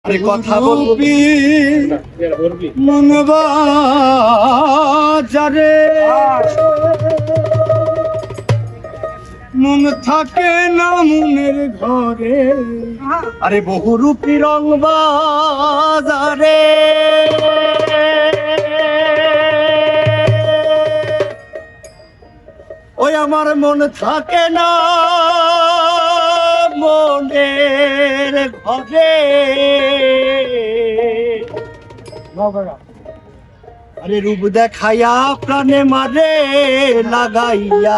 আরে কথা বলবি মন বাজারে মন থাকে না মনের ঘরে আরে বহুরূপী রং বাজারে ওই আমার মন থাকে না মনের ঘরে আরে রূপ দেখাইয়া প্রাণে মারে লাগাইয়া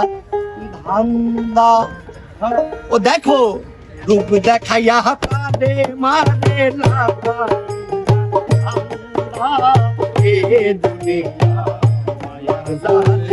ধান্দা ও দেখো রূপ দেখাইয়া প্রাণে মারে লাগাইয়া এ দুনিয়া মায়ার জালে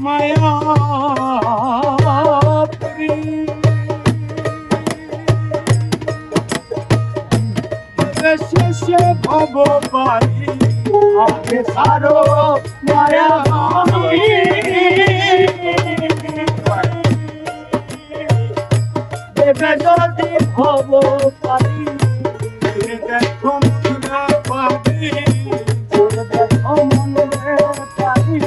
মায়া শেষে ভব পারি আগে সারো মায়া দেবে যদি ভব পারি দেখো মনে পাবি দেখো মনে পারি